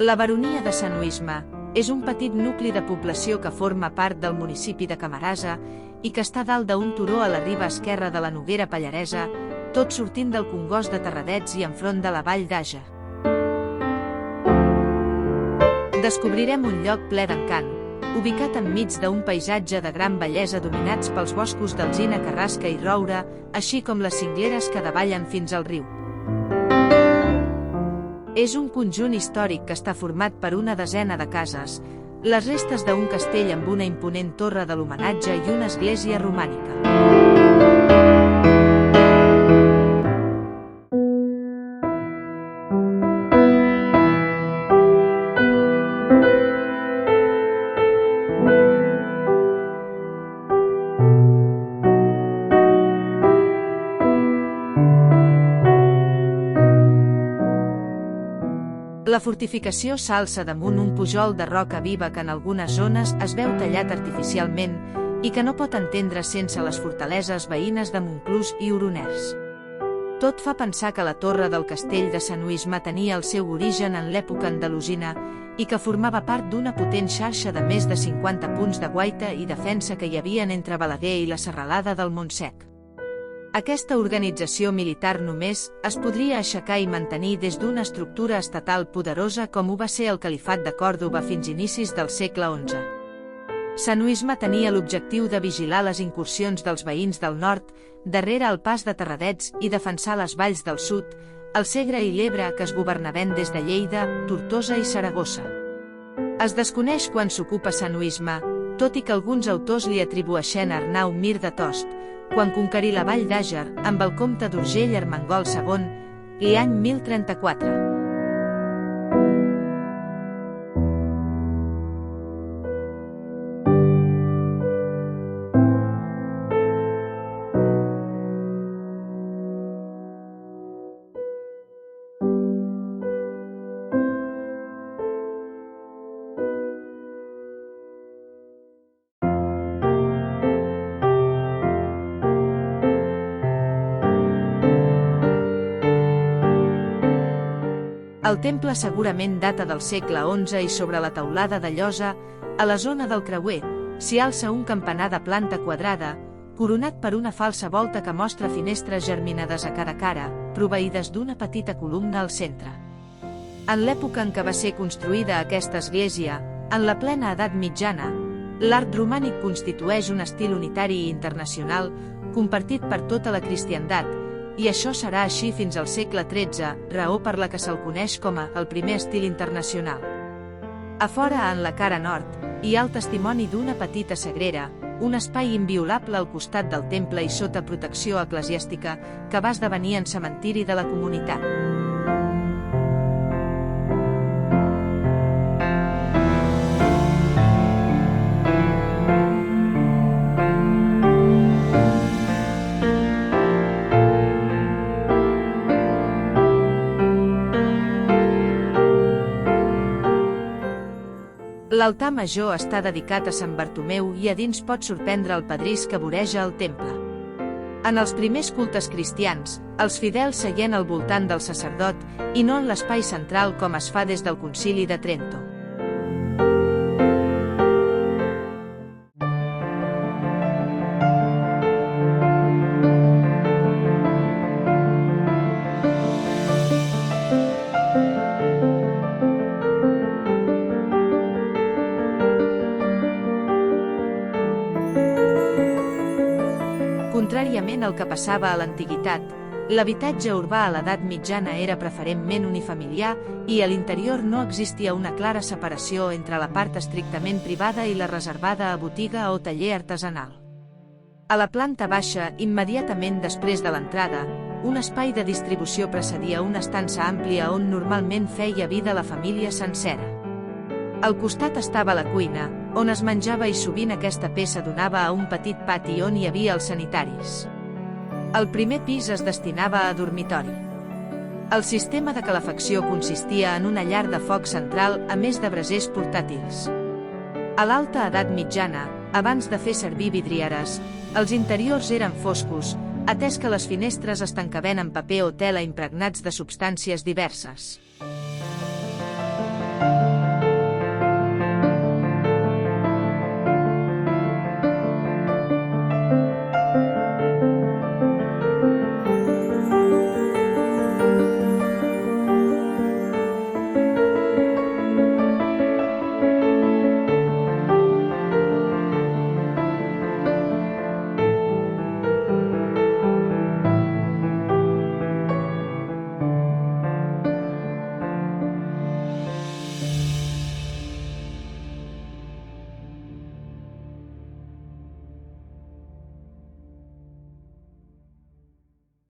La baronia de Sanuisme és un petit nucli de població que forma part del municipi de Camarasa i que està dalt d'un turó a la riba esquerra de la Noguera Pallaresa, tot sortint del Congost de Terradets i enfront de la Vall d'Àger. Descobrirem un lloc ple d'encant, ubicat enmig d'un paisatge de gran bellesa dominats pels boscos d'alzina, carrasca i roure, així com les cingleres que davallen fins al riu. És un conjunt històric que està format per una desena de cases, les restes d'un castell amb una imponent torre de l'homenatge i una església romànica. La fortificació s'alça damunt un pujol de roca viva que en algunes zones es veu tallat artificialment i que no pot entendre sense les fortaleses veïnes de Montclús i Oroners. Tot fa pensar que la torre del castell de Sanuisme tenia el seu origen en l'època andalusina i que formava part d'una potent xarxa de més de 50 punts de guaita i defensa que hi havien entre Balaguer i la serralada del Montsec. Aquesta organització militar només es podria aixecar i mantenir des d'una estructura estatal poderosa com ho va ser el califat de Còrdova fins inicis del segle XI. Sanuisme tenia l'objectiu de vigilar les incursions dels veïns del nord, darrere el pas de Terradets i defensar les valls del sud, el Segre i l'Ebre que es governaven des de Lleida, Tortosa i Saragossa. Es desconeix quan s'ocupa Sanuisme, tot i que alguns autors li atribueixen a Arnau Mir de Tost, quan conquerí la vall d'Àger amb el comte d'Urgell Ermengol II, l'any 1034. El temple segurament data del segle XI i sobre la teulada de llosa, a la zona del creuer, s'hi alça un campanar de planta quadrada, coronat per una falsa volta que mostra finestres germinades a cada cara, proveïdes d'una petita columna al centre. En l'època en què va ser construïda aquesta església, en la plena edat mitjana, l'art romànic constitueix un estil unitari i internacional, compartit per tota la cristiandat, i això serà així fins al segle XIII, raó per la que se'l coneix com a el primer estil internacional. A fora, en la cara nord, hi ha el testimoni d'una petita sagrera, un espai inviolable al costat del temple i sota protecció eclesiàstica, que va esdevenir en cementiri de la comunitat. L'altar major està dedicat a Sant Bartomeu i a dins pot sorprendre el pedrís que voreja el temple. En els primers cultes cristians, els fidels seien al voltant del sacerdot i no en l'espai central com es fa des del Concili de Trento. Contràriament al que passava a l'antiguitat, l'habitatge urbà a l'edat mitjana era preferentment unifamiliar i a l'interior no existia una clara separació entre la part estrictament privada i la reservada a botiga o taller artesanal. A la planta baixa, immediatament després de l'entrada, un espai de distribució precedia una estança àmplia on normalment feia vida la família sencera. Al costat estava la cuina, on es menjava i sovint aquesta peça donava a un petit pati on hi havia els sanitaris. El primer pis es destinava a dormitori. El sistema de calefacció consistia en una llar de foc central a més de brasers portàtils. A l'alta edat mitjana, abans de fer servir vidrieres, els interiors eren foscos, atès que les finestres es tancaven amb paper o tela impregnats de substàncies diverses.